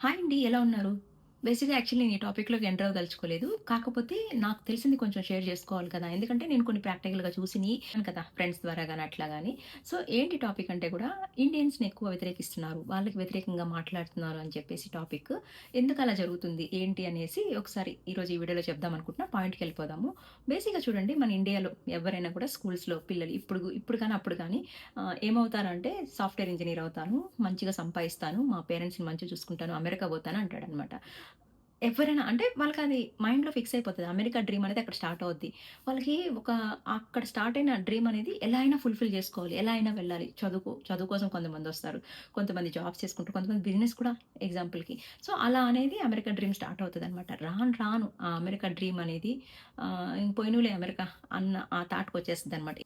Hi అండి. ఎలా ఉన్నారు? బేసిక్‌గా యాక్చువల్లీ నేను ఈ టాపిక్‌లోకి ఎంటర్ అవ్వదలుచుకోలేదు. కాకపోతే నాకు తెలిసింది కొంచెం షేర్ చేసుకోవాలి కదా! ఎందుకంటే నేను కొన్ని ప్రాక్టికల్‌గా చూసినియి కదా! ఫ్రెండ్స్ ద్వారా గాని అట్లా గాని. సో, ఏంటి టాపిక్ అంటే కూడా ఇండియన్స్‌ని ఎక్కువ వ్యతిరేకిస్తున్నారు. వాళ్ళకి వ్యతిరేకంగా మాట్లాడుతున్నారు అని చెప్పేసి టాపిక్. ఎందుకలా జరుగుతుంది? ఏంటి అనేసి ఒకసారి ఈరోజు ఈ వీడియోలో చెప్దాం అనుకుంటున్నా. పాయింట్‌కెళ్ళిపోదాము. బేసిక్‌గా చూడండి మన ఇండియాలో ఎవరైనా కూడా స్కూల్స్‌లో పిల్లలు ఇప్పుడు కానీ అప్పుడు కానీ ఏమవుతారంటే సాఫ్ట్‌వేర్ ఇంజినీర్ అవుతాను, మంచిగా సంపాదిస్తాను, మా పేరెంట్స్‌ని మంచిగా చూసుకుంటాను, అమెరికా పోతాను అంటాడనమాట. ఎవరైనా అంటే వాళ్ళకది మైండ్‌లో ఫిక్స్ అయిపోతది. అమెరికా డ్రీమ్ అనేది అక్కడ స్టార్ట్ అవుద్ది. వాళ్ళకి అక్కడ స్టార్ట్ అయిన డ్రీమ్ అనేది ఎలా అయినా ఫుల్‌ఫిల్ చేసుకోవాలి. ఎలా అయినా వెళ్ళాలి. చదువు కోసం కొంతమందొస్తారు. కొంతమంది జాబ్స్ చేసుకుంటారు. కొంతమంది బిజినెస్ కూడా ఎగ్జాంపుల్‌కి. సో, అలా అనేది అమెరికా డ్రీమ్ స్టార్ట్ అవుతదనమాట. రాను రాను ఆ అమెరికా డ్రీమ్ అనేది ఇంక పోయినవులే అమెరికా అన్న ఆ థాట్‌కొచ్చేస్తదనమాట.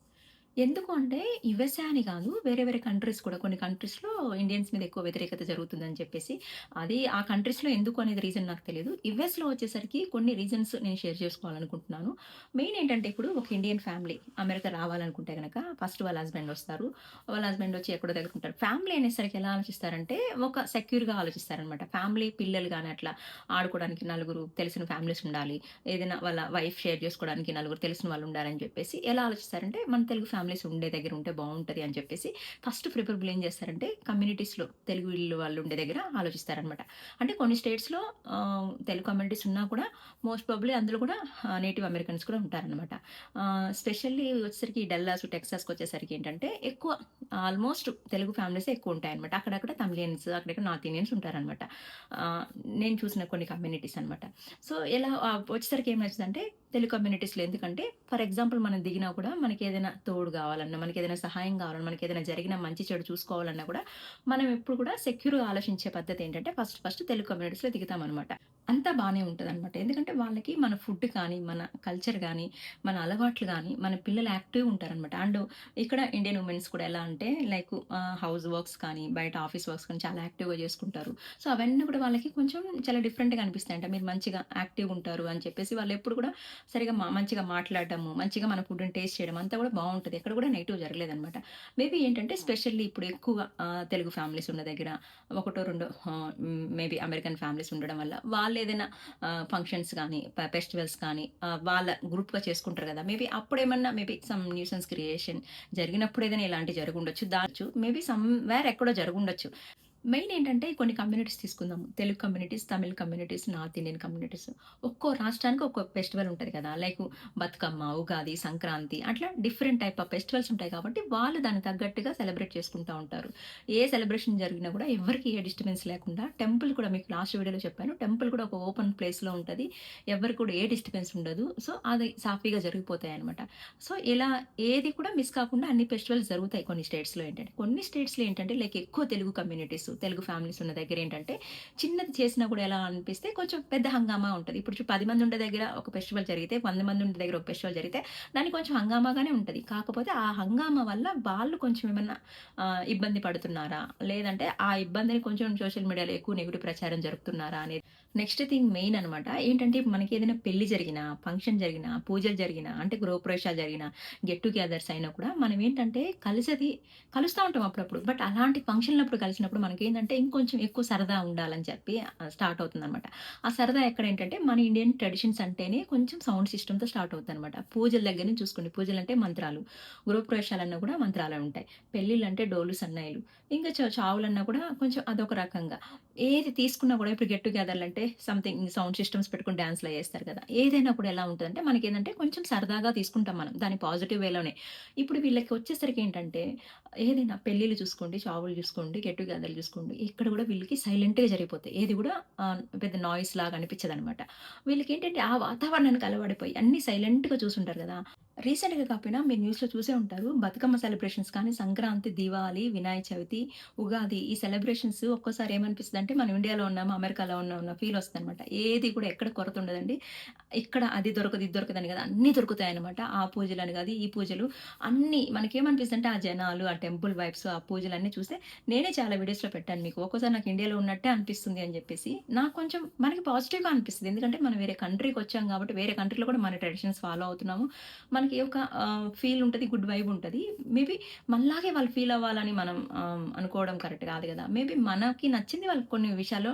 ఎందుకు అంటే యూఎస్ఏ అని కాదు. వేరే వేరే కంట్రీస్ కూడా కొన్ని కంట్రీస్‌లో ఇండియన్స్ మీద ఎక్కువ వ్యతిరేకత జరుగుతుందని చెప్పేసి, అది ఆ కంట్రీస్‌లో ఎందుకు అనేది రీజన్ నాకు తెలీదు. యూఎస్‌లో వచ్చేసరికి కొన్ని రీజన్స్ నేను షేర్ చేసుకోవాలనుకుంటున్నాను. మెయిన్ ఏంటంటే ఇప్పుడు ఒక ఇండియన్ ఫ్యామిలీ అమెరికా రావాలనుకుంటే గనక ఫస్ట్ వాళ్ళ హస్బెండ్ వస్తారు. వాళ్ళ హస్బెండ్ వచ్చి ఎక్కడో దగ్గర ఉంటారు. ఫ్యామిలీ అనేసరికి ఎలా ఆలోచిస్తారంటే ఒక సెక్యూర్‌గా ఆలోచిస్తారనమాట. ఫ్యామిలీ పిల్లలు గాని అట్లా ఆడుకోవడానికి నలుగురు తెలిసిన ఫ్యామిలీస్ ఉండాలి. ఏదైనా వాళ్ళ వైఫ్ షేర్ చేసుకోవడానికి నలుగురు తెలిసిన వాళ్ళు ఉండాలని చెప్పేసి ఎలా ఆలోచిస్తారంటే మన తెలుగు ఫ్యామిలీస్ ఉండే దగ్గర ఉంటే బావుంటది అని చెప్పేసి ఫస్ట్ ప్రిఫరబుల్ ఏం చేస్తారంటే కమ్యూనిటీస్‌లో తెలుగు ఇల్లు వాళ్ళు ఉండే దగ్గర ఆలోచిస్తారనమాట. అంటే కొన్ని స్టేట్స్‌లో తెలుగు కమ్యూనిటీస్ ఉన్నా కూడా మోస్ట్ ప్రాబబ్లీ అందులో కూడా నేటివ్ అమెరికన్స్ కూడా ఉంటారనమాట. స్పెషల్లీ వచ్చేసరికి డల్లాస్, టెక్సాస్‌కొచ్చేసరికి ఏంటంటే ఎక్కువ ఆల్మోస్ట్ తెలుగు ఫ్యామిలీసే ఎక్కువ ఉంటాయన్నమాట. అక్కడక్కడ తమిళియన్స్, అక్కడక్కడ నార్త్ ఇండియన్స్ ఉంటారనమాట. ఆహ్, నేను చూసిన కొన్ని కమ్యూనిటీస్ అనమాట. సో, ఇలా వచ్చేసరికి ఏం నచ్చుదంటే తెలుగు కమ్యూనిటీస్‌లో ఎందుకంటే ఫర్ ఎగ్జాంపుల్ మనం దిగినా కూడా మనకేదైనా తోడు గావాలన్నా, మనకేదైనా సహాయం గావాలన్నా, మనకేదైనా జరిగిన మంచి చెడు చూసుకోవాలన్నా కూడా మనం ఎప్పుడు కూడా సెక్యూర్‌గా ఆలోచించే పద్ధతేంటంటే ఫస్ట్ ఫస్ట్ తెలుగు కమ్యూనిటీస్‌లో దిగుతామనమాట. అంతా బానే ఉంటదనమాట. ఎందుకంటే వాళ్ళకి మన ఫుడ్ కానీ, మన కల్చర్ గానీ, మన అలవాట్లు గానీ, మన పిల్లలు యాక్టివ్‌గా ఉంటారనమాట. అండ్ ఇక్కడ ఇండియన్ వుమెన్స్ కూడా ఎలా అంటే లైక్ హౌస్ వర్క్స్ కానీ, బయట ఆఫీస్ వర్క్స్ కానీ చాలా యాక్టివ్‌గా చేసుకుంటారు. సో, అవన్నీ కూడా వాళ్ళకి కొంచెం చాలా డిఫరెంట్‌గా అనిపిస్తాయి. అంటే మీరు మంచిగా యాక్టివ్‌గుంటారు అని చెప్పేసి వాళ్ళెప్పుడు కూడా సరిగ్గా మంచిగా మాట్లాడడము, మంచిగా మన ఫుడ్‌ని టేస్ట్ చేయడం అంతా కూడా బావుంటది. ఎక్కడ కూడా నెగెటివ్ జరగలేదనమాట. మేబీ ఏంటంటే స్పెషల్లీ ఇప్పుడు ఎక్కువ తెలుగు ఫ్యామిలీస్ ఉన్న దగ్గర ఒకటో రెండో మేబీ అమెరికన్ ఫ్యామిలీస్ ఉండడం వల్ల వాళ్ళేదైనా ఫంక్షన్స్ గానీ, ఫెస్టివల్స్ కానీ వాళ్ళ గ్రూప్‌గా చేసుకుంటారు గదా! మేబీ అప్పుడేమన్నా మేబీ సమ్ న్యూసెన్స్ క్రియేషన్ జరిగినప్పుడు ఏదైనా ఇలాంటివి జరిగుండొచ్చు. మేబీ సమ్‌వేర్ ఎక్కడో జరుగుండొచ్చు. మెయిన్ ఏంటంటే కొన్ని కమ్యూనిటీస్ తీసుకుందాము. Telugu communities, Tamil communities, north Indian communities. ఒక్కో రాష్ట్రానికి ఒక్కో ఫెస్టివల్ ఉంటది కదా! లైకు బతుకమ్మ, ఉగాది, సంక్రాంతి అట్లా డిఫరెంట్ టైప్ ఆఫ్ ఫెస్టివల్స్ ఉంటాయి కాబట్టి వాళ్ళు దానికి తగ్గట్టుగా సెలబ్రేట్ చేసుకుంటా ఉంటారు. ఏ సెలబ్రేషన్ జరిగినా కూడా ఎవ్వరికీ ఏ డిస్టర్బెన్స్ లేకుండా టెంపుల్ కూడా మీకు లాస్ట్ వీడియోలో చెప్పాను. టెంపుల్ కూడా ఒక ఓపెన్ ప్లేస్‌లో ఉంటది. ఎవరికి కూడా ఏ డిస్టర్బెన్స్ ఉండదు. సో, అది సాఫీగా జరిగిపోతాయన్నమాట. సో, ఇలా ఏది కూడా మిస్ కాకుండా అన్ని ఫెస్టివల్స్ జరుగుతాయి కొన్ని స్టేట్స్‌లో ఏంటంటే. కొన్ని స్టేట్స్‌లో ఏంటంటే లైక్ ఎక్కువ తెలుగు కమ్యూనిటీస్, తెలుగు ఫ్యామిలీస్ ఉన్న దగ్గర ఏంటంటే చిన్నది చేసినా కూడా ఎలా అనిపిస్తే కొంచెం పెద్ద హంగామా ఉంటది. ఇప్పుడు 10 మంది ఉండే దగ్గర ఒక ఫెస్టివల్ జరిగితే, 100 మంది ఉండే దగ్గర ఒక ఫెస్టివల్ జరిగితే దానికి కొంచెం హంగామాగానే ఉంటది. కాకపోతే ఆ హంగామా వల్ల వాళ్ళు కొంచెం ఏమన్నా ఇబ్బంది పడుతున్నారా? లేదంటే ఆ ఇబ్బందిని కొంచెం సోషల్ మీడియాలో ఎక్కువ నెగెటివ్ ప్రచారం జరుపుతున్నారా అనేది నెక్స్ట్ థింగ్ మెయిన్ అనమాట. ఏంటంటే మనకేదైనా పెళ్లి జరిగినా, ఫంక్షన్ జరిగినా, పూజలు జరిగినా, అంటే గృహప్రవేశాలు జరిగినా, గెట్ టుగెదర్స్ అయినా కూడా మనం ఏంటంటే కలుస్తా ఉంటాం అప్పుడప్పుడు. బట్ అలాంటి ఫంక్షన్‌లప్పుడు కలిసినప్పుడు మనకేందంటే ఇంకొంచెం ఎక్కువ సరదా ఉండాలని చెప్పి స్టార్ట్ అవుతుందనమాట. ఆ సరదా ఎక్కడేంటంటే మన ఇండియన్ ట్రెడిషన్స్ అంటేనే కొంచెం సౌండ్ సిస్టమ్‌తో స్టార్ట్ అవుద్దనమాట. పూజల దగ్గర నుంచి చూసుకోండి. పూజలంటే మంత్రాలు. గృహప్రవేశాలన్నా కూడా మంత్రాలే ఉంటాయి. పెళ్ళిళ్ళంటే డోలు, సన్నాయిలు. ఇంకా చావులన్నా కూడా కొంచెం అదొక రకంగా. ఏది తీసుకున్నా కూడా ఇప్పుడు గెట్ టుగెదర్‌లంటే సంథింగ్ సౌండ్ సిస్టమ్స్ పెట్టుకొని డాన్స్‌లు అయ్యేస్తారు కదా! ఏదైనా కూడా ఎలా ఉంటదంటే మనకేందంటే కొంచెం సరదాగా తీసుకుంటాం మనం. దాన్ని పాజిటివ్ వేలోనే. ఇప్పుడు వీళ్ళకి వచ్చేసరికి ఏంటంటే ఏదైనా పెళ్ళిళ్ళు చూసుకోండి, చావులు చూసుకోండి, గెట్ టుగెదర్‌లు చూసుకోండి. ఇక్కడ కూడా వీళ్ళకి సైలెంట్‌గా జరిగిపోతాయి. ఏది కూడా పెద్ద నాయిస్ లాగా అనిపించదనమాట. వీళ్ళకేంటంటే ఆ వాతావరణానికి అలవడిపోయి అన్నీ సైలెంట్‌గా చూసుంటారు కదా! రీసెంట్‌గా కాకపోయినా మీరు న్యూస్‌లో చూసే ఉంటారు. బతుకమ్మ సెలబ్రేషన్స్ కానీ, సంక్రాంతి, దివాళి, వినాయక చవితి, ఉగాది ఈ సెలబ్రేషన్స్ ఒక్కోసారి ఏమనిపిస్తదంటే మనం ఇండియాలో ఉన్నామా, అమెరికాలో ఉన్నామన్న ఫీల్ వస్తదనమాట. ఏది కూడా ఎక్కడ కొరత ఉండదండి. ఇక్కడ అది దొరకదు, ఇది దొరకదని కాదు అన్నీ దొరుకుతాయన్నమాట. ఆ పూజలని కాదు, ఈ పూజలు అన్నీ మనకేమనిపిస్తదంటే ఆ జనాలు, ఆ టెంపుల్ వైబ్స్, ఆ పూజలన్నీ చూస్తే నేనే చాలా వీడియోస్‌లో పెట్టాను మీకు. ఒక్కోసారి నాకు ఇండియాలో ఉన్నట్టే అనిపిస్తుంది అని చెప్పేసి. నాకు కొంచెం మనకి పాజిటివ్‌గా అనిపిస్తది. ఎందుకంటే మనం వేరే కంట్రీకొచ్చాం కాబట్టి వేరే కంట్రీలో కూడా మన ట్రెడిషన్స్ ఫాలో అవుతున్నాము. మన వాళ్ళకి ఒక ఫీల్ ఉంటది. గుడ్ వైబ్ ఉంటది. మేబీ మనలాగే వాళ్ళు ఫీల్ అవ్వాలని మనం అనుకోవడం కరెక్ట్ కాదు గదా! మేబీ మనకి నచ్చింది వాళ్ళకి కొన్ని విషయాల్లో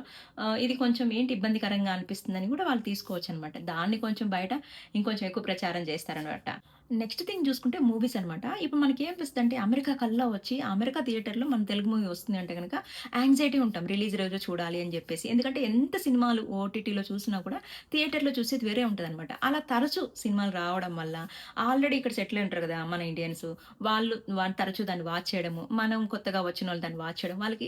ఇది కొంచెం ఏంటి ఇబ్బందికరంగా అనిపిస్తుందని గూడా వాళ్ళు తీసుకోవచ్చనమాట. దాన్ని కొంచెం బయట ఇంకొంచెం ఎక్కువ ప్రచారం చేస్తారనమాట. నెక్స్ట్ థింగ్ చూసుకుంటే మూవీస్ అనమాట. ఇప్పుడు మనకేమనిపిస్తదంటే అమెరికా కల్లా వచ్చి, అమెరికా థియేటర్‌లో మన తెలుగు మూవీ వస్తుంది అంటే గనక యాంగ్జైటీ ఉంటాం. రిలీజ్ రోజు చూడాలి అని జెప్పేసి. ఎందుకంటే ఎంత సినిమాలు ఓటీటీలో చూసినా కూడా థియేటర్‌లో చూసేది వేరే ఉంటదనమాట. అలా తరచు సినిమాలు రావడం వల్ల ఆల్రెడీ ఇక్కడ సెటిల్ అయి ఉంటారు గదా! మన ఇండియన్స్. వాళ్ళు తరచూ దాన్ని వాచ్ చేయడము. మనం కొత్తగా వచ్చినోళ్ళు దాన్ని వాచ్ చేయడం. వాళ్ళకి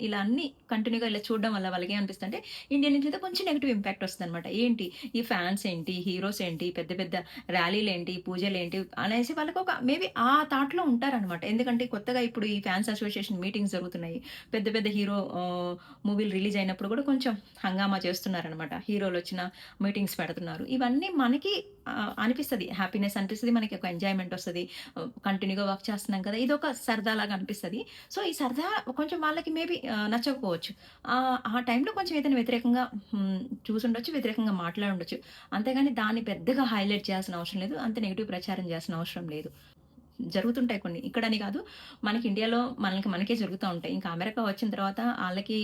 ఇలా అన్నీ కంటిన్యూ‌గా ఇలా చూడడం వల్ల వాళ్ళకేమనిపిస్తదంటే ఇండియన్ నుంచి అయితే కొంచెం నెగెటివ్ ఇంపాక్ట్ వస్తదనమాట. ఏంటి ఈ ఫ్యాన్స్ ఏంటి? హీరోస్ ఏంటి? పెద్ద పెద్ద ర్యాలీలేంటి? పూజలేంటి? అనేసి వాళ్ళకొక మేబీ ఆ థాట్‌లో ఉంటారనమాట. ఎందుకంటే కొత్తగా ఇప్పుడు ఈ ఫ్యాన్స్ అసోసియేషన్ మీటింగ్స్ జరుగుతున్నాయి. పెద్ద పెద్ద హీరో మూవీలు రిలీజ్ అయినప్పుడు గూడా కొంచెం హంగామా చేస్తున్నారనమాట. హీరోలొచ్చిన మీటింగ్స్ పెడుతున్నారు. ఇవన్నీ మనకి అనిపిస్తది. హ్యాపీనెస్ అనిపిస్తది. మనకి ఒక ఎంజాయ్‌మెంట్ ఒస్తది. కంటిన్యూ‌గా వర్క్ చేస్తున్నాం కదా! ఇదొక సరదాలాగా అనిపిస్తది. సో, ఈ సరదా కొంచెం వాళ్ళకి మేబీ నచ్చకపోవచ్చు. ఆ టైంలో కొంచెం ఏదైనా వ్యతిరేకంగా హ్మ్, చూసుండొచ్చు, వ్యతిరేకంగా మాట్లాడుండొచ్చు. అంతేగాని దాన్ని పెద్దగా హైలైట్ చేయాల్సిన అవసరం లేదు. అంత నెగెటివ్ ప్రచారం చేయాల్సిన అవసరం లేదు. జరుగుతుంటాయి కొన్ని. ఇక్కడని గాదు. మనకి ఇండియాలో మనకే జరుగుతా ఉంటాయి. ఇంకా అమెరికా వచ్చిన తర్వాత ఆళ్ళకి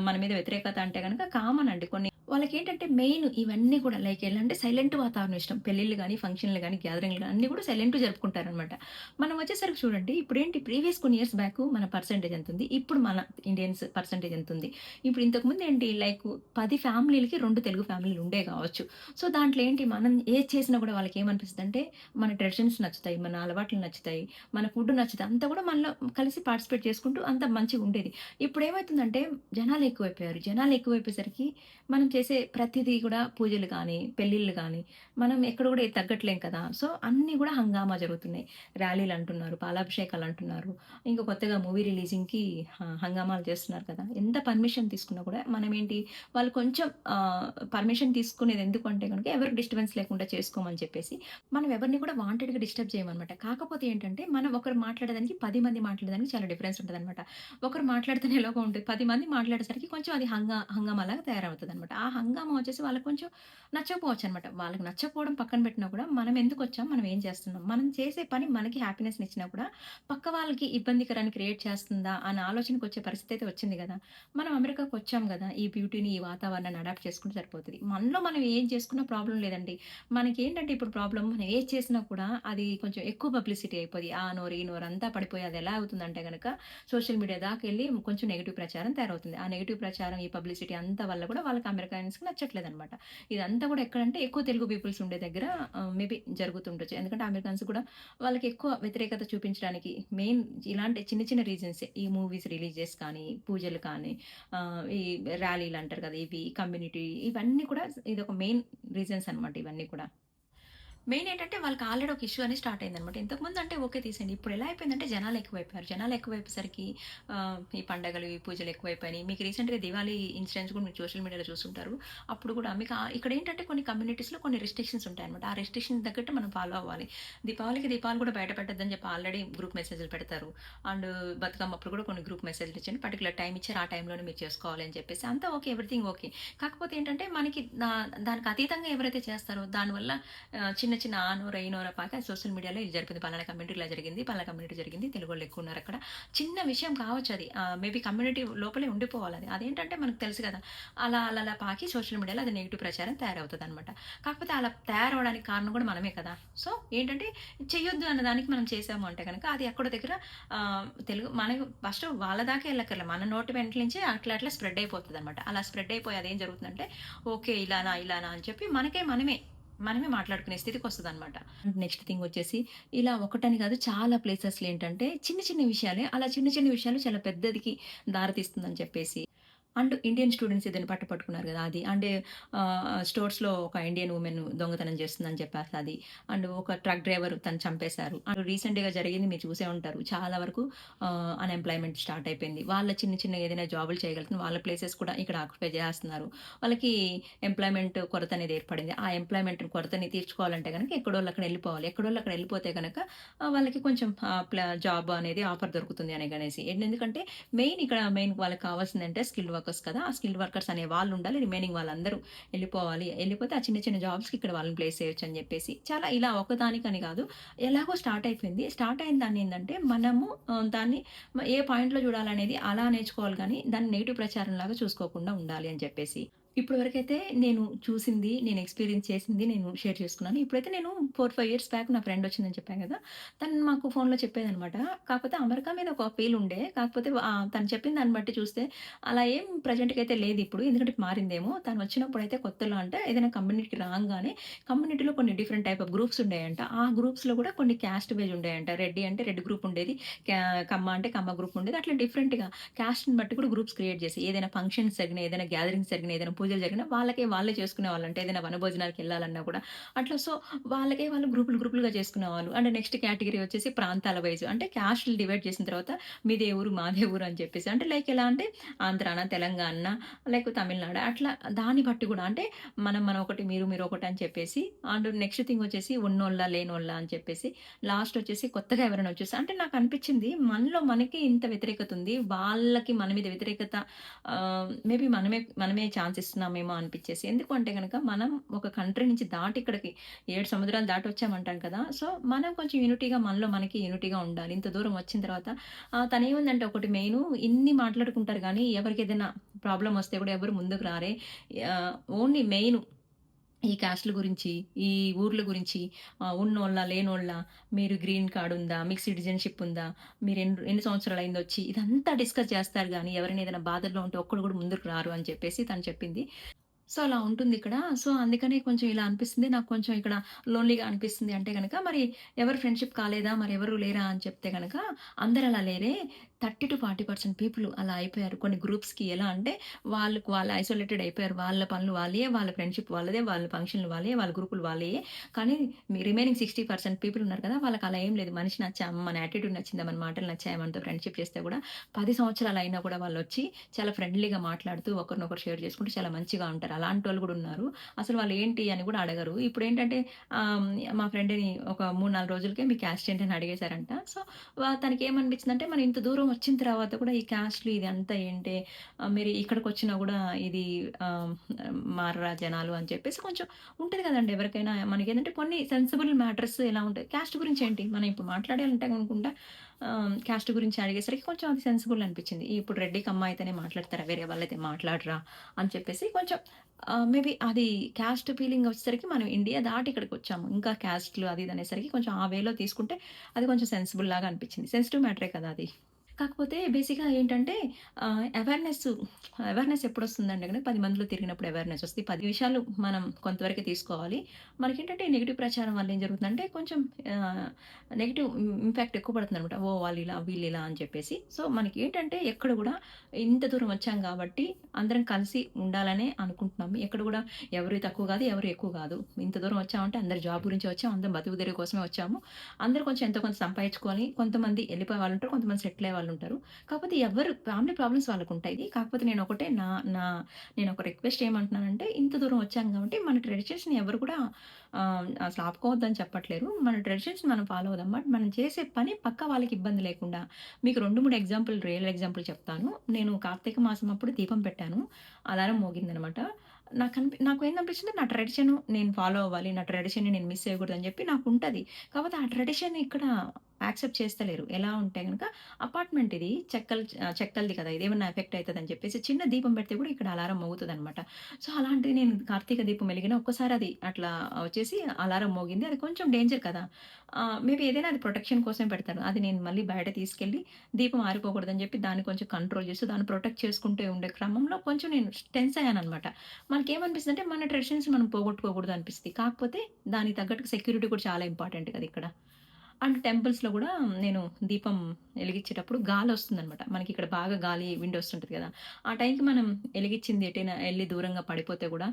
మన మీద వ్యతిరేకత అంటే గనక కామన్ అండి. వాళ్ళకేంటంటే మెయిన్ ఇవన్నీ కూడా లైక్ ఎలా అంటే సైలెంట్ వాతావరణం ఇష్టం. పెళ్ళిళ్ళు గాని, ఫంక్షన్‌లు గాని, గ్యాదరింగ్‌లు గాని అన్నీ కూడా సైలెంట్‌గా జరుపుకుంటారనమాట. మనం వచ్చేసరికి చూడండి ఇప్పుడేంటి ప్రీవియస్ కొన్ని ఇయర్స్ బ్యాక్ మన పర్సెంటేజ్ ఎంతుంది? ఇప్పుడు మన ఇండియన్స్ పర్సెంటేజ్ ఎంతుంది? ఇప్పుడు ఇంతకుముందు ఏంటి లైక్ 10 ఫ్యామిలీలకి 2 తెలుగు ఫ్యామిలీలు ఉండేవి గావచ్చు. సో, దాంట్లో ఏంటి మనం ఏది చేసినా కూడా వాళ్ళకేమనిపిస్తదంటే మన ట్రెడిషన్స్ నచ్చుతాయి. మన అలవాట్లు నచ్చుతాయి. మన ఫుడ్ నచ్చుతాయి. అంతా కూడా మనలో కలిసి పార్టిసిపేట్ చేసుకుంటూ అంతా మంచిగుండేది. ఇప్పుడేమైతుందంటే జనాలు ఎక్కువైపోయారు. జనాలు ఎక్కువైపోయేసరికి మనం చేసే ప్రతిదీ కూడా పూజలు గానీ, పెళ్ళిళ్ళు గానీ, మనం ఎక్కడ కూడా ఏది తగ్గట్లేం కదా! సో, అన్నీ కూడా హంగామా జరుగుతున్నాయి. ర్యాలీలంటున్నారు, పాలాభిషేకాలంటున్నారు. ఇంకా కొత్తగా మూవీ రిలీజింగ్‌కి హంగామాలు చేస్తున్నారు కదా! ఎంత పర్మిషన్ తీసుకున్నా కూడా మనమేంటి వాళ్ళు కొంచెం పర్మిషన్ తీసుకునేది ఎందుకంటే గనుక ఎవరికి డిస్టర్బెన్స్ లేకుండా చేసుకోమని చెప్పేసి, మనం ఎవరిని కూడా వాంటెడ్‌గా డిస్టర్బ్ చేయమనమాట. కాకపోతే ఏంటంటే, మనం ఒకరు మాట్లాడేదానికి 10 మంది మాట్లాడేదానికి చాలా డిఫరెన్స్ ఉంటదనమాట. ఒకరు మాట్లాడితేనే ఎలాగో ఉంటది. 10 మంది మాట్లాడేసరికి కొంచెం అది హంగామాలాగా తయారవుతదనమాట. ఆ హంగామా వచ్చేసి వాళ్ళకి కొంచెం నచ్చకపోవచ్చనమాట. వాళ్ళకి నచ్చకపోవడం పక్కన పెట్టినా కూడా మనం ఎందుకొచ్చాం? మనం ఏం చేస్తున్నాం? మనం చేసే పని మనకి హ్యాపీనెస్‌నిచ్చినా కూడా పక్క వాళ్ళకి ఇబ్బందికరాన్ని క్రియేట్ చేస్తుందా? అన్న ఆలోచనకొచ్చే పరిస్థితి అయితే వచ్చింది గదా! మనం అమెరికాకొచ్చాం గదా! ఈ బ్యూటీని, ఈ వాతావరణాన్ని అడాప్ట్ చేసుకుంటే సరిపోతది. మనలో మనం ఏం చేసుకున్నా ప్రాబ్లమ్ లేదండి. మనకేంటంటే ఇప్పుడు ప్రాబ్లమ్ మనం ఏది చేసినా కూడా అది కొంచెం ఎక్కువ పబ్లిసిటీ అయిపోయి ఆ నోరు, ఈ నోరు అంతా పడిపోయి అది ఎలా అవుతుందంటే గనక సోషల్ మీడియా దాకెళ్ళి కొంచెం నెగెటివ్ ప్రచారం తయారవుతుంది. ఆ నెగెటివ్ ప్రచారం, ఈ పబ్లిసిటీ అంతా వల్ల కూడా వాళ్ళకి అమెరికన్స్‌కి నచ్చట్లేదనమాట. ఇదంతా కూడా ఎక్కడంటే ఎక్కువ తెలుగు పీపుల్స్ ఉండే దగ్గర మేబీ జరుగుతుండొచ్చు. ఎందుకంటే అమెరికన్స్ కూడా వాళ్ళకి ఎక్కువ వ్యతిరేకత చూపించడానికి మెయిన్ ఇలాంటి చిన్న చిన్న రీజన్సే. ఈ మూవీస్ రిలీజెస్ కానీ, పూజలు కానీ, ఈ ర్యాలీలంటారు కదా! ఇవి కమ్యూనిటీ ఇవన్నీ కూడా ఇదొక మెయిన్ రీజన్స్ అనమాట ఇవన్నీ కూడా. మెయిన్ ఏంటంటే వాళ్ళకి ఆల్రెడీ ఒక ఇష్యూ అనేది స్టార్ట్ అయిందనమాట. ఇంతకుముందు అంటే ఓకే తీసేయండి. ఇప్పుడు ఎలా అయిపోయిందంటే జనాలు ఎక్కువైపోయారు. జనాలు ఎక్కువైపోయేసరికి ఈ పండగలు, ఈ పూజలు ఎక్కువైపోయినాయి. మీకు రీసెంట్‌గా దివాళీ ఇన్సిడెంట్స్ కూడా మీరు సోషల్ మీడియాలో చూసుంటారు. అప్పుడు కూడా మీకు ఇక్కడేంటంటే కొన్ని కమ్యూనిటీస్‌లో కొన్ని రిస్ట్రిక్షన్స్ ఉంటాయన్నమాట. ఆ రిస్ట్రిక్షన్స్ తగ్గట్టు మనం ఫాలో అవ్వాలి. దీపావళికి కూడా బయట పెట్టొద్దని చెప్పి ఆల్రెడీ గ్రూప్ మెసేజ్‌లు పెడతారు. అండ్ బతుకమ్మ అప్పుడు కూడా కొన్ని గ్రూప్ మెసేజ్‌లు ఇచ్చిండి. పర్టిక్యులర్ టైమ్ ఇచ్చారు. ఆ టైంలోనే మీరు చేసుకోవాలి అని చెప్పేసి. అంతా ఓకే. Everything okay. కాకపోతే ఏంటంటే మనకి దానికి అతీతంగా ఎవరైతే చేస్తారో దానివల్ల చిన్న చిన్న ఆ నోర, ఈ నోర పాక సోషల్ మీడియాలో ఇది జరిగింది. పలానా కమ్యూనిటీ ఇలా జరిగింది. పలానా కమ్యూనిటీ జరిగింది. తెలుగోళ్ళు ఎక్కువున్నారక్కడ. చిన్న విషయం కావచ్చది. మేబీ కమ్యూనిటీ లోపలే ఉండిపోవాలది. అదేంటంటే మనకు తెలుసు గదా! అలా పాకి సోషల్ మీడియాలో అది నెగెటివ్ ప్రచారం తయారవుతదనమాట. కాకపోతే అలా తయారవ్వడానికి కారణం గూడా మనమే కదా! సో, ఏంటంటే చెయ్యొద్దు అన్న దానికి మనం చేసాము అంటే గనక అది ఎక్కడో దగ్గర తెలుగు మనకు ఫస్ట్ వాళ్ళ దాకా ఎళ్ళక్కర్లే. మన నోటి వెంట నుంచే అట్లా స్ప్రెడ్ అయిపోతదనమాట. అలా స్ప్రెడ్ అయిపోయి అదేం జరుగుతుందంటే ఓకే. ఇలానా అని చెప్పి మనమే మాట్లాడుకునే స్థితికొస్తదనమాట. నెక్స్ట్ థింగ్ వచ్చేసి ఇలా ఒకటని కాదు చాలా ప్లేసెస్‌లో ఏంటంటే చిన్న చిన్న విషయాలే అలా చిన్న చిన్న విషయాలు చాలా పెద్దదికి దారితీస్తుందని చెప్పేసి అండ్ ఇండియన్ స్టూడెంట్స్ ఏదైనా పట్టుకున్నారు గదా! అది. అండ్ స్టోర్స్‌లో ఒక ఇండియన్ వుమెన్ దొంగతనం చేస్తుందని చెప్పేసి అది. అండ్ ఒక ట్రక్ డ్రైవర్ తను చంపేశారు. అండ్ రీసెంట్‌గా జరిగింది మీరు చూసే ఉంటారు. చాలా వరకు అన్‌ఎంప్లాయ్‌మెంట్ స్టార్ట్ అయిపోయింది. వాళ్ళ చిన్న చిన్న ఏదైనా జాబులు చేయగలుగుతున్న వాళ్ళ ప్లేసెస్ కూడా ఇక్కడ ఆక్యుపై చేసేస్తున్నారు. వాళ్ళకి ఎంప్లాయ్‌మెంట్ కొరత అనేది ఏర్పడింది. ఆ ఎంప్లాయ్‌మెంట్ కొరతని తీర్చుకోవాలంటే గనక ఎక్కడోళ్ళు అక్కడ ఎళ్ళిపోవాలి. ఎక్కడోళ్ళు అక్కడ ఎళ్ళిపోతే గనక వాళ్ళకి కొంచెం జాబ్ అనేది ఆఫర్ దొరుకుతుంది అనగనేసి. ఎందుకంటే మెయిన్ వాళ్ళకి కావాల్సిందంటే స్కిల్ వర్క్ వర్కర్స్ కదా! ఆ స్కిల్డ్ వర్కర్స్ అనే వాళ్ళుండాలి. రిమైనింగ్ వాళ్ళందరూ ఎళ్ళిపోవాలి. ఎళ్ళిపోతే ఆ చిన్న చిన్న జాబ్స్‌కి ఇక్కడ వాళ్ళని ప్లేస్ చేయొచ్చని జెప్పేసి చాలా ఇలా ఒకదానికని గాదు. ఎలాగో స్టార్ట్ అయిపోయింది. స్టార్ట్ అయిన దాన్నేందంటే మనము దాన్ని ఏ పాయింట్‌లో జూడాలనేది అలా నేర్చుకోవాలి గానీ, దాన్ని నెగెటివ్ ప్రచారంలాగా చూసుకోకుండా ఉండాలి అని చెప్పేసి. ఇప్పటి వరకైతే నేను చూసింది, నేను ఎక్స్‌పీరియన్స్ చేసింది నేను షేర్ చేసుకున్నాను. ఇప్పుడైతే నేను 4, 5 ఇయర్స్ బ్యాక్ నా ఫ్రెండ్ వచ్చిందని చెప్పాను గదా! తను మాకు ఫోన్‌లో చెప్పేదనమాట. కాకపోతే అమెరికా మీద ఒక ఫీల్ ఉండే. కాకపోతే తను చెప్పిన దాన్ని బట్టి చూస్తే అలా ఏం ప్రెజెంట్‌కైతే లేదిప్పుడు. ఎందుకంటే మారిందేమో. తను వచ్చినప్పుడైతే కొత్తలో అంటే ఏదైనా కమ్యూనిటీకి రాంగానే కమ్యూనిటీలో కొన్ని డిఫరెంట్ టైప్ ఆఫ్ గ్రూప్స్ ఉండేయంట. ఆ గ్రూప్స్‌లో గూడా కొన్ని క్యాస్ట్ వైస్ ఉండేయంట. రెడ్డి అంటే రెడ్ గ్రూప్ ఉండేది. కమ్మ అంటే కమ్మ గ్రూప్ ఉండేది. అట్లా డిఫరెంట్‌గా క్యాస్ట్‌ని బట్టి కూడా గ్రూప్స్ క్రియేట్ చేసి ఏదైనా ఫంక్షన్స్ జరిగినా, ఏదైనా గ్యాదరింగ్స్ జరిగినా, ఏదైనా పూజలు జరిగినా వాళ్ళే చేసుకునేవాళ్ళు. అంటే ఏదైనా వనభోజనాలకెళ్ళాలన్నా కూడా అట్లా వాళ్ళకే వాళ్ళు గ్రూపులుగా చేసుకునేవాళ్ళు. అండ్ నెక్స్ట్ కేటగరీ వచ్చేసి ప్రాంతాల వైస్ అంటే క్యాస్ట్‌లు డివైడ్ చేసిన తర్వాత మీదే ఊరు, మాదే ఊరు అని చెప్పేసి. అంటే లైక్ ఎలా అంటే ఆంధ్రానా, తెలంగాణనా, లైక్ తమిళనాడు అట్లా దాన్ని బట్టి కూడా అంటే మనం ఒకటి, మీరు ఒకటి అని చెప్పేసి అండ్ నెక్స్ట్ థింగ్ వచ్చేసి ఉన్నోళ్ళా, లేనోళ్ళా అని చెప్పేసి లాస్ట్ వచ్చేసి కొత్తగా ఎవరైనా వచ్చేసి అంటే నాకనిపిచ్చింది మనలో మనకి ఇంత వ్యతిరేకత ఉంది. వాళ్ళకి మన మీద వ్యతిరేకత మేబీ మనమే ఛాన్స్ ఇస్తున్నామేమో అనిపిచ్చేసి. ఎందుకు అంటే గనక మనం ఒక కంట్రీ నుంచి దాటి ఇక్కడికి 7 సముద్రాలు దాటొచ్చామంటాం కదా! సో, మనం కొంచెం యూనిటీగా మనలో మనకి యూనిటీగా ఉండాలి. ఇంత దూరం వచ్చిన తర్వాత తనేముందంటే ఒకటి మెయిను ఇన్ని మాట్లాడుకుంటారు గానీ ఎవరికేదైనా ప్రాబ్లమ్ వస్తే కూడా ఎవరు ముందుకు రారే. ఓన్లీ మెయిను ఈ కాస్ట్‌ల గురించి, ఈ ఊర్ల గురించి ఉన్నోళ్ళా? లేనోళ్ళా? మీరు గ్రీన్ కార్డ్ ఉందా? మీకు సిటిజన్‌షిప్ ఉందా? మీరు ఎన్ని సంవత్సరాలయిందొచ్చి? ఇదంతా డిస్కస్ చేస్తారు గానీ, ఎవరైనా ఏదైనా బాధల్లో ఉంటే ఒక్కడు గూడా ముందుకు రారు అని చెప్పేసి తను చెప్పింది. సో, అలా ఉంటుందిక్కడ. సో, అందుకనే కొంచెం ఇలా అనిపిస్తుంది. నాకు కొంచెం ఇక్కడ లోన్‌లీగా అనిపిస్తుంది అంటే గనక, మరి ఎవరు ఫ్రెండ్‌షిప్ కాలేదా? మరెవరు లేరా? అని చెప్తే గనక, అందరలా లేరే. 30-40% పీపుల్ అలా అయిపోయారు. కొన్ని గ్రూప్స్‌కి ఎలా అంటే, వాళ్ళకి వాళ్ళు ఐసోలేటెడ్ అయిపోయారు. వాళ్ళ పనులు వాళ్ళయే, వాళ్ళ ఫ్రెండ్‌షిప్ వాళ్ళదే, వాళ్ళ ఫంక్షన్‌లు వాళ్ళయే, వాళ్ళ గ్రూపులు వాళ్ళయే. కానీ రిమైనింగ్ 60% పీపుల్ ఉన్నారు కదా! వాళ్ళకలా ఏం లేదు. మనిషి నచ్చాము, మన యాటిట్యూడ్ నచ్చిందా, మన మాటలు నచ్చాయా, మనతో ఫ్రెండ్‌షిప్ చేస్తే గూడా 10 సంవత్సరాలయినా కూడా వాళ్ళొచ్చి చాలా ఫ్రెండ్లీగా మాట్లాడుతూ ఒకరినొకరు షేర్ చేసుకుంటూ చాలా మంచిగా ఉంటారు. అలాంటోళ్ళు గూడా ఉన్నారు. అసలు వాళ్ళేంటి అని గూడా అడగరు. ఇప్పుడేంటంటే ఆహ్, మా ఫ్రెండ్‌ని ఒక 3, 4 రోజులకే మీ క్యాస్ట్ ఏంటని అడిగేసారంట. సో, తనకేమనిపించిందంటే మనం ఇంత దూరం వచ్చిన తర్వాత కూడా ఈ క్యాస్ట్‌లు ఇదంతా ఏంటే మీరు ఇక్కడికొచ్చినా గూడా ఇది ఆహ్, మారరా జనాలు అని చెప్పేసి కొంచెం ఉంటది గదండీ ఎవరికైనా మనకేంటంటే కొన్ని సెన్సిబుల్ మ్యాటర్స్ ఎలా ఉంటాయి. క్యాస్ట్ గురించేంటి మనం ఇప్పుడు మాట్లాడాలంటే అనుకుంటా క్యాస్ట్ గురించి అడిగేసరికి కొంచెం అది సెన్సిబుల్ అనిపించింది. ఇప్పుడు రెడ్డి, కమ్మ అయితేనే మాట్లాడతారా? వేరే వాళ్ళైతే మాట్లాడరా? అని చెప్పేసి కొంచెం మేబీ అది క్యాస్ట్ ఫీలింగ్ వచ్చేసరికి మనం ఇండియా దాటి ఇక్కడికొచ్చాము. ఇంకా క్యాస్ట్‌లు అది ఇది అనేసరికి కొంచెం ఆ వేలో తీసుకుంటే అది కొంచెం సెన్సిబుల్ లాగా అనిపించింది. సెన్సిటివ్ మ్యాటరే కదా అది. కాకపోతే బేసిక్‌గా ఏంటంటే అవేర్‌నెస్ ఎప్పుడొస్తుందంటే గనక 10 మందిలో తిరిగినప్పుడు అవేర్‌నెస్ వస్తది. 10 విషయాలు మనం కొంతవరకే తీసుకోవాలి. మనకేంటంటే నెగెటివ్ ప్రచారం వల్ల ఏం జరుగుతుందంటే కొంచెం ఆహ్, నెగెటివ్ ఇంపాక్ట్ ఎక్కువ పడుతుందనమాట. ఓహ్! వాళ్ళిలా, వీళ్ళిలా అని చెప్పేసి. సో, మనకేంటంటే ఎక్కడ గూడా ఇంత దూరం వచ్చాం గాబట్టి అందరం కలిసి ఉండాలనే అనుకుంటున్నాము. ఎక్కడ గూడా ఎవరు తక్కువ గాదు, ఎవరు ఎక్కువ గాదు. ఇంత దూరం వచ్చామంటే అందరు జాబ్ గురించే వచ్చాం. అందరం బతుకు తెరువు కోసమే వచ్చాము. అందరూ కొంచెం ఎంతో కొంత సంపాదించుకోవాలి. కొంతమంది ఎళ్ళిపోయే వాళ్ళుంటారు. కొంతమంది సెటిల్ అయ్యే వాళ్ళుంటారు. కాకపోతే ఎవరు ఫ్యామిలీ ప్రాబ్లమ్స్ వాళ్ళకుంటాయి. కాకపోతే నేనొకటే నా నా నేనొక రిక్వెస్ట్ ఏమంటున్నానంటే, ఇంత దూరం వచ్చాం కాబట్టి మన ట్రెడిషన్స్‌ని ఎవరు కూడా అసలు ఆపుకోవద్దని చెప్పట్లేరు. మన ట్రెడిషన్స్‌ని మనం ఫాలో అవుదాం. బట్ మనం చేసే పని పక్క వాళ్ళకి ఇబ్బంది లేకుండా మీకు 2, 3 రియల్ ఎగ్జాంపుల్ చెప్తాను. నేను కార్తీక మాసం అప్పుడు దీపం పెట్టాను. అలారం మోగిందనమాట. నాకేందనిపించింది నా ట్రెడిషన్ నేను ఫాలో అవ్వాలి. నా ట్రెడిషన్‌ని నేను మిస్ చేయకూడదని చెప్పి నాకుంటది. కాకపోతే ఆ ట్రెడిషన్ ఇక్కడ యాక్సెప్ట్ చేస్తలేరు. ఎలా ఉంటే గనక అపార్ట్‌మెంట్ ఇది చెక్కలది కదా! ఇదేమన్నా ఎఫెక్ట్ అయితదని చెప్పేసి చిన్న దీపం పెడితే కూడా ఇక్కడ అలారం మోగుతదనమాట. సో, అలాంటిది నేను కార్తీక దీపం వెలిగిన ఒక్కసారి అది అట్లా వచ్చేసి అలారం మోగింది. అది కొంచెం డేంజర్ కదా! మేబీ ఏదైనా అది ప్రొటెక్షన్ కోసమే పెడతారు. అది నేను మళ్ళీ బయట తీసుకెళ్ళి దీపం ఆరిపోకూడదని చెప్పి దాన్ని కొంచెం కంట్రోల్ చేస్తూ దాన్ని ప్రొటెక్ట్ చేసుకుంటూ ఉండే క్రమంలో కొంచెం నేను టెన్స్ అయ్యాననమాట. మనకేమనిపిస్తదంటే మన ట్రెడిషన్స్ మనం పోగొట్టుకోకూడదు అనిపిస్తది. కాకపోతే దానికి తగ్గట్టుగా సెక్యూరిటీ కూడా చాలా ఇంపార్టెంట్ కదా ఇక్కడ. అండ్ టెంపుల్స్‌లో గూడా నేను దీపం ఎలిగిచ్చేటప్పుడు గాలొస్తుందనమాట. మనకిక్కడ బాగా గాలి విండ్ ఒస్తుంటది గదా! ఆ టైంకి మనం ఎలిగిచ్చింది ఎటైనా ఎళ్లి దూరంగా పడిపోతే గూడా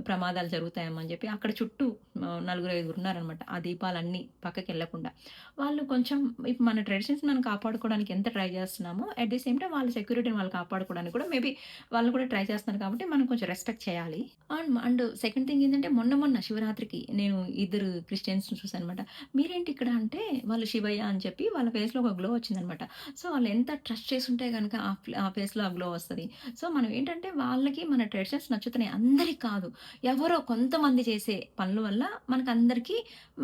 ప్రమాదాలు జరుగుతాయేమో అని జెప్పి అక్కడ చుట్టూ నలుగురు, ఐదుగురు ఉన్నారనమాట. ఆ దీపాలన్నీ పక్కకెళ్ళకుండా. వాళ్ళు కొంచెం మన ట్రెడిషన్స్ మనం కాపాడుకోవడానికి ఎంత ట్రై జేస్తున్నామో, అట్ ది సేమ్ టైమ్ వాళ్ళ సెక్యూరిటీని వాళ్ళు కాపాడుకోవడానికి కూడా మేబీ వాళ్ళు కూడా ట్రై చేస్తున్నారు కాబట్టి మనం కొంచెం రెస్పెక్ట్ చేయాలి. అండ్ సెకండ్ థింగ్ ఏంటంటే మొన్న శివరాత్రికి నేను ఇద్దరు క్రిస్టియన్స్‌ని చూసాననమాట. మీరేంటి ఇక్కడ అంటే వాళ్ళు శివయ్య అని చెప్పి వాళ్ళ ఫేస్‌లో ఒక గ్లో వచ్చిందనమాట. సో, వాళ్ళు ఎంత ట్రస్ట్ చేసుంటే గనక ఆ ఫేస్‌లో ఆ గ్లో వస్తది. సో, మనం ఏంటంటే వాళ్ళకి మన ట్రెడిషన్స్ నచ్చుతున్నాయి. అందరికి కాదు. ఎవరో కొంతమంది చేసే పనుల వల్ల మనకందరికీ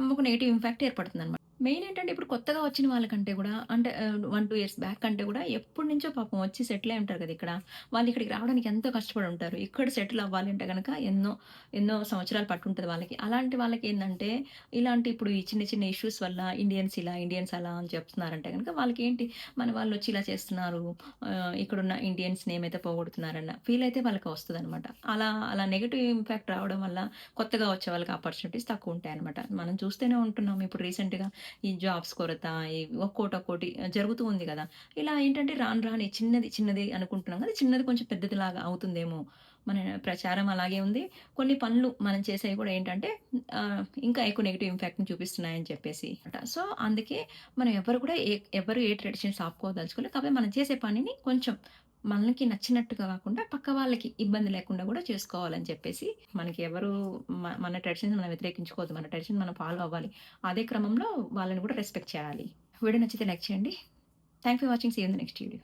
ఒక నెగెటివ్ ఇంపాక్ట్ ఏర్పడుతుందనమాట. మెయిన్ ఏంటంటే ఇప్పుడు కొత్తగా వచ్చిన వాళ్ళకంటే గూడా అంటే 1, 2 ఇయర్స్ బ్యాక్ కంటే గూడా ఎప్పటినుంచో పాపం వచ్చి సెటిల్ అయ్యి ఉంటారు కదా! ఇక్కడ. వాళ్ళు ఇక్కడికి రావడానికి ఎంతో కష్టపడి ఉంటారు. ఇక్కడ సెటిల్ అవ్వాలి అంటే గనక ఎన్నో సంవత్సరాలు పట్టుంటది వాళ్ళకి. అలాంటి వాళ్ళకేందంటే ఇలాంటి ఇప్పుడు ఈ చిన్న చిన్న ఇష్యూస్ వల్ల ఇండియన్స్ ఇలా, ఇండియన్స్ అలా అని చెప్తున్నారంటే గనక వాళ్ళకేంటి మన వాళ్ళొచ్చి ఇలా చేస్తున్నారు. ఇక్కడున్న ఇండియన్స్ నేమైతే పోగొడుతున్నారన్న ఫీల్ అయితే వాళ్ళకి వస్తదనమాట. అలా నెగెటివ్ ఇంపాక్ట్ రావడం వల్ల కొత్తగా వచ్చే వాళ్ళకి ఆపర్చునిటీస్ తక్కువుంటాయనమాట. మనం చూస్తూనే ఉంటున్నాం ఇప్పుడు రీసెంట్‌గా ఈ జాబ్స్ కొరత, ఈ ఒక్కోటి జరుగుతూ ఉంది గదా! ఇలా ఏంటంటే రాను రాను చిన్నది చిన్నది అనుకుంటున్నాం కదా! చిన్నది కొంచెం పెద్దదిలాగా అవుతుందేమో! మన ప్రచారం అలాగే ఉంది. కొన్ని పనులు మనం చేసేవి కూడా ఏంటంటే ఇంకా ఎక్కువ నెగెటివ్ ఇంపాక్ట్‌ని చూపిస్తున్నాయని చెప్పేసి. సో, అందుకే మనం ఎవరు కూడా ఎవరు ఏ ట్రెడిషన్స్ ఆపుకోదలుచుకోలేదు. కాకపోతే మనం చేసే పనిని కొంచెం మనకి నచ్చినట్టుగా కాకుండా పక్క వాళ్ళకి ఇబ్బంది లేకుండా కూడా చేసుకోవాలని చెప్పేసి మనకి ఎవరు మన ట్రెడిషన్స్ మనం వ్యతిరేకించుకోవద్దు. మన ట్రెడిషన్ మనం ఫాలో అవ్వాలి. అదే క్రమంలో వాళ్ళని కూడా రెస్పెక్ట్ చేయాలి. వీడియో నచ్చితే లైక్ చేయండి. Thank for watching. See you in the next video.